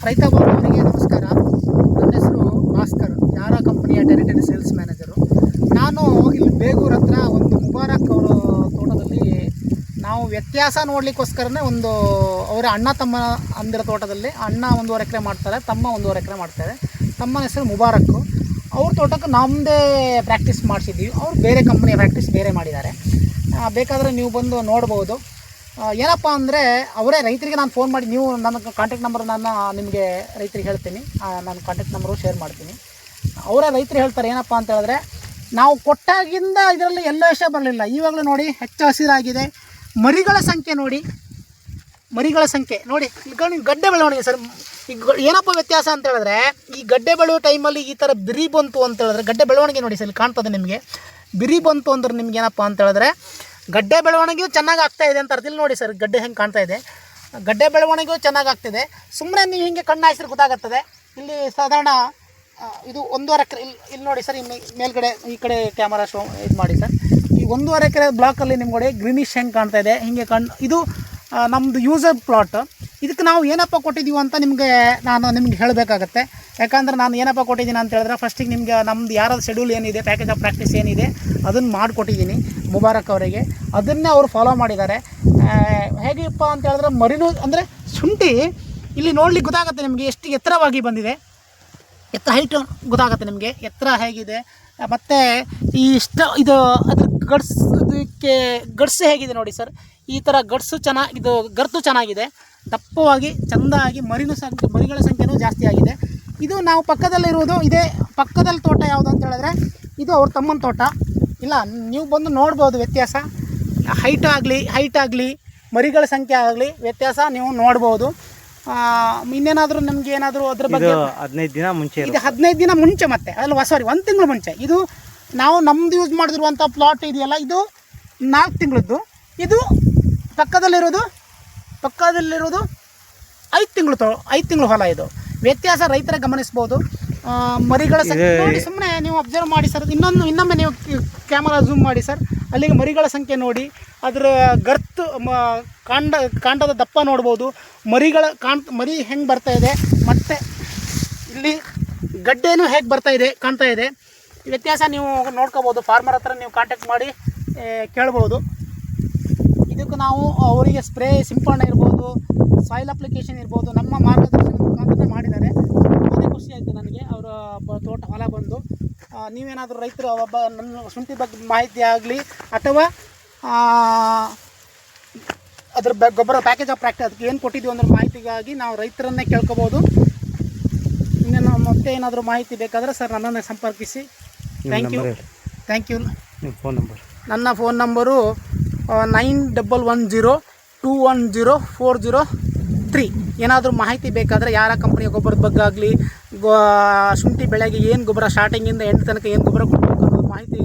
ರೈತ ಬಾಂಧವರಿಗೆ ನಮಸ್ಕಾರ. ನನ್ನ ಹೆಸರು ಭಾಸ್ಕರ್, ಯಾರ ಕಂಪನಿಯ ಟೆರಿಟರಿ ಸೇಲ್ಸ್ ಮ್ಯಾನೇಜರು. ನಾನು ಇಲ್ಲಿ ಬೇಗೂರು ಹತ್ರ ಒಂದು ಮುಬಾರಕ್ ಅವರ ತೋಟದಲ್ಲಿ ನಾವು ವ್ಯತ್ಯಾಸ ನೋಡಲಿಕ್ಕೋಸ್ಕರನೇ ಅವರ ಅಣ್ಣ ತಮ್ಮ ಅಂದಿರೋ ತೋಟದಲ್ಲಿ ಅಣ್ಣ 1.5 ಎಕರೆ ಮಾಡ್ತಾರೆ, ತಮ್ಮ 1.5 ಎಕರೆ ಮಾಡ್ತಾರೆ. ತಮ್ಮನ ಹೆಸರು ಮುಬಾರಕ್ಕು. ಅವ್ರ ತೋಟಕ್ಕೆ ನಮ್ಮದೇ ಪ್ರಾಕ್ಟೀಸ್ ಮಾಡಿಸಿದ್ದೀವಿ. ಅವರು ಬೇರೆ ಕಂಪ್ನಿಯ ಪ್ರಾಕ್ಟೀಸ್ ಬೇರೆ ಮಾಡಿದ್ದಾರೆ. ಬೇಕಾದರೆ ನೀವು ಬಂದು ನೋಡ್ಬೋದು. ಏನಪ್ಪ ಅಂದರೆ ಅವರೇ ರೈತರಿಗೆ ನಾನು ಫೋನ್ ಮಾಡಿ, ನೀವು ನನ್ನ ಕಾಂಟ್ಯಾಕ್ಟ್ ನಂಬರ್ ನಿಮಗೆ ರೈತರಿಗೆ ಹೇಳ್ತೀನಿ, ನಾನು ಕಾಂಟ್ಯಾಕ್ಟ್ ನಂಬರು ಶೇರ್ ಮಾಡ್ತೀನಿ. ಅವರೇ ರೈತರು ಹೇಳ್ತಾರೆ ಏನಪ್ಪ ಅಂತ ಹೇಳಿದ್ರೆ, ನಾವು ಕೊಟ್ಟಾಗಿಂದ ಇದರಲ್ಲಿ ಎಲ್ಲೋ ಎಷ್ಟೇ ಬರಲಿಲ್ಲ. ಇವಾಗಲೂ ನೋಡಿ ಹೆಚ್ಚು ಹಸಿರಾಗಿದೆ. ಮರಿಗಳ ಸಂಖ್ಯೆ ನೋಡಿ, ಮರಿಗಳ ಸಂಖ್ಯೆ ನೋಡಿ. ಈಗ ಗಡ್ಡೆ ಬೆಳವಣಿಗೆ ಸರ್, ಈಗ ಏನಪ್ಪ ವ್ಯತ್ಯಾಸ ಅಂತ ಹೇಳಿದ್ರೆ, ಈ ಗಡ್ಡೆ ಬೆಳೆಯೋ ಟೈಮಲ್ಲಿ ಈ ಥರ ಬಿರಿ ಬಂತು ಅಂತ ಹೇಳಿದ್ರೆ, ಗಡ್ಡೆ ಬೆಳವಣಿಗೆ ನೋಡಿ ಸರ್, ಇಲ್ಲಿ ಕಾಣ್ತದೆ ನಿಮಗೆ. ಬಿರಿ ಬಂತು ಅಂದ್ರೆ ನಿಮ್ಗೆ ಏನಪ್ಪ ಅಂತ ಹೇಳಿದ್ರೆ ಗಡ್ಡೆ ಬೆಳವಣಿಗೆಯೂ ಚೆನ್ನಾಗಿ ಆಗ್ತಾಯಿದೆ ಅಂತ ಅರ್ಥ. ಇಲ್ಲಿ ನೋಡಿ ಸರ್, ಗಡ್ಡೆ ಹೆಂಗೆ ಕಾಣ್ತಾ ಇದೆ, ಗಡ್ಡೆ ಬೆಳವಣಿಗೆಯೂ ಚೆನ್ನಾಗಿ ಆಗ್ತಿದೆ. ಸುಮ್ಮನೆ ನೀವು ಹಿಂಗೆ ಕಣ್ಣು ಹಾಯಿಸಿದ್ರೆ ಗೊತ್ತಾಗುತ್ತದೆ. ಇಲ್ಲಿ ಸಾಧಾರಣ ಇದು 1.5 ಎಕರೆ. ಇಲ್ಲಿ ನೋಡಿ ಸರ್, ಮೇಲ್ಗಡೆ ಈ ಕಡೆ ಕ್ಯಾಮರಾ ಇದು ಮಾಡಿ ಸರ್. ಈ 1.5 ಎಕರೆ ಬ್ಲಾಕಲ್ಲಿ ನಿಮ್ಗೆ ಗ್ರೀನಿಶ್ ಹೆಂಗೆ ಕಾಣ್ತಾ ಇದೆ, ಹಿಂಗೆ ಇದು ನಮ್ಮದು ಯೂಸರ್ ಪ್ಲಾಟ್. ಇದಕ್ಕೆ ನಾವು ಏನಪ್ಪ ಕೊಟ್ಟಿದ್ದೀವಿ ಅಂತ ನಾನು ನಿಮ್ಗೆ ಹೇಳಬೇಕಾಗತ್ತೆ. ಯಾಕಂದ್ರೆ ನಾನು ಏನಪ್ಪ ಕೊಟ್ಟಿದ್ದೀನಿ ಅಂತ ಹೇಳಿದ್ರೆ, ಫಸ್ಟಿಗೆ ನಿಮಗೆ ನಮ್ಮದು ಯಾರಾದ್ರು ಶೆಡ್ಯೂಲ್ ಏನಿದೆ, ಪ್ಯಾಕೇಜ್ ಆಫ್ ಪ್ರಾಕ್ಟೀಸ್ ಏನಿದೆ ಅದನ್ನು ಮಾಡಿಕೊಟ್ಟಿದ್ದೀನಿ ಮುಬಾರಕ್ ಅವರಿಗೆ. ಅದನ್ನೇ ಅವರು ಫಾಲೋ ಮಾಡಿದ್ದಾರೆ. ಹೇಗೆಪ್ಪ ಅಂತ ಹೇಳಿದ್ರೆ, ಮರಿನೂ ಅಂದರೆ ಶುಂಠಿ ಇಲ್ಲಿ ನೋಡ್ಲಿಕ್ಕೆ ಗೊತ್ತಾಗುತ್ತೆ ನಿಮಗೆ ಎಷ್ಟು ಎತ್ತರವಾಗಿ ಬಂದಿದೆ. ಎತ್ತರ ಹೈಟ್ ಗೊತ್ತಾಗುತ್ತೆ ನಿಮಗೆ, ಎತ್ತರ ಹೇಗಿದೆ. ಮತ್ತು ಇದು ಅದ್ರ ಇದಕ್ಕೆ ಗಡ್ಸು ಹೇಗಿದೆ ನೋಡಿ ಸರ್. ಈ ಥರ ಗಡ್ಸು ಇದು ಗರ್ತು ಚೆನ್ನಾಗಿದೆ, ದಪ್ಪವಾಗಿ ಚೆಂದಾಗಿ. ಮರಿಗಳ ಸಂಖ್ಯೆನೂ ಜಾಸ್ತಿ ಆಗಿದೆ. ಇದು ನಾವು ಪಕ್ಕದಲ್ಲಿರುವುದು, ಇದೇ ಪಕ್ಕದಲ್ಲಿ ತೋಟ ಯಾವುದು ಅಂತ ಹೇಳಿದ್ರೆ ಇದು ಅವ್ರ ತಮ್ಮನ ತೋಟ. ಇಲ್ಲ, ನೀವು ಬಂದು ನೋಡ್ಬೋದು ವ್ಯತ್ಯಾಸ. ಹೈಟ್ ಆಗಲಿ ಮರಿಗಳ ಸಂಖ್ಯೆ ಆಗಲಿ ವ್ಯತ್ಯಾಸ ನೀವು ನೋಡ್ಬೋದು. ಇನ್ನೇನಾದರೂ ನಿಮ್ಗೆ ಏನಾದರೂ ಅದ್ರ ಬಗ್ಗೆ 15 ದಿನ ಮುಂಚೆ, ಇದು 15 ದಿನ ಮುಂಚೆ, ಮತ್ತೆ ಅಲ್ಲ ಸಾರಿ 1 ತಿಂಗಳು ಮುಂಚೆ. ಇದು ನಾವು ನಮ್ದು ಯೂಸ್ ಮಾಡಿದಿರುವಂಥ ಪ್ಲಾಟ್ ಇದೆಯಲ್ಲ, ಇದು 4 ತಿಂಗಳದ್ದು. ಇದು ಪಕ್ಕದಲ್ಲಿರೋದು 5 ತಿಂಗಳು ಹೊಲ. ಇದು ವ್ಯತ್ಯಾಸ ರೈತರ ಗಮನಿಸ್ಬೋದು. ಮರಿಗಳ ಸಂಖ್ಯೆ ನೋಡಿ, ಸುಮ್ಮನೆ ನೀವು ಅಬ್ಸರ್ವ್ ಮಾಡಿ ಸರ್. ಇನ್ನೊಮ್ಮೆ ನೀವು ಕ್ಯಾಮರಾ ಝೂಮ್ ಮಾಡಿ ಸರ್. ಅಲ್ಲಿಗೆ ಮರಿಗಳ ಸಂಖ್ಯೆ ನೋಡಿ, ಅದರ ಗರ್ತು ಕಾಂಡದ ದಪ್ಪ ನೋಡ್ಬೋದು. ಮರಿ ಹೆಂಗೆ ಬರ್ತಾ ಇದೆ, ಮತ್ತು ಇಲ್ಲಿ ಗಡ್ಡೆನೂ ಹೇಗೆ ಕಾಣ್ತಾ ಇದೆ. ವ್ಯತ್ಯಾಸ ನೀವು ನೋಡ್ಕೋಬೋದು. ಫಾರ್ಮರ್ ಹತ್ರ ನೀವು ಕಾಂಟ್ಯಾಕ್ಟ್ ಮಾಡಿ ಕೇಳ್ಬೋದು. ಇದಕ್ಕೆ ನಾವು ಅವರಿಗೆ ಸ್ಪ್ರೇ ಸಿಂಪಡಣೆ ಇರ್ಬೋದು, ಸಾಯಿಲ್ ಅಪ್ಲಿಕೇಶನ್ ಇರ್ಬೋದು, ನಮ್ಮ ಮಾರ್ಗದರ್ಶನ ಮುಖಾಂತರ ಮಾಡಿದ್ದಾರೆ. ತುಂಬಾ ಖುಷಿ ಆಯಿತು ನನಗೆ ಅವರ ತೋಟ ಹೊಲ ಬಂದು. ನೀವೇನಾದರೂ ರೈತರು ನನ್ನ ಶುಂಠಿ ಬಗ್ಗೆ ಮಾಹಿತಿ ಆಗಲಿ, ಅಥವಾ ಅದ್ರ ಗೊಬ್ಬರ ಪ್ಯಾಕೇಜ್ ಆಫ್ ಪ್ರಾಕ್ಟೀಸ್ ಅದಕ್ಕೆ ಏನು ಕೊಟ್ಟಿದ್ದೀವಿ ಅನ್ನೋ ಮಾಹಿತಿಗಾಗಿ ನಾವು ರೈತರನ್ನೇ ಕೇಳ್ಕೊಬೋದು. ಇನ್ನೇನು ಮತ್ತೆ ಏನಾದರೂ ಮಾಹಿತಿ ಬೇಕಾದರೆ ಸರ್ ನನ್ನನ್ನು ಸಂಪರ್ಕಿಸಿ. Thank you. ನನ್ನ ಫೋನ್ ನಂಬರು 9110210403. ಏನಾದರೂ ಮಾಹಿತಿ ಬೇಕಾದರೆ, ಯಾರ ಕಂಪ್ನಿಯ ಗೊಬ್ಬರದ ಬಗ್ಗೆ ಆಗಲಿ, ಶುಂಠಿ ಬೆಳೆಗೆ ಏನು ಗೊಬ್ಬರ ಸ್ಟಾರ್ಟಿಂಗಿಂದ ಎಂಡ್ ತನಕ ಏನು ಗೊಬ್ಬರ ಕೊಡಬೇಕು ಅನ್ನೋದು ಮಾಹಿತಿ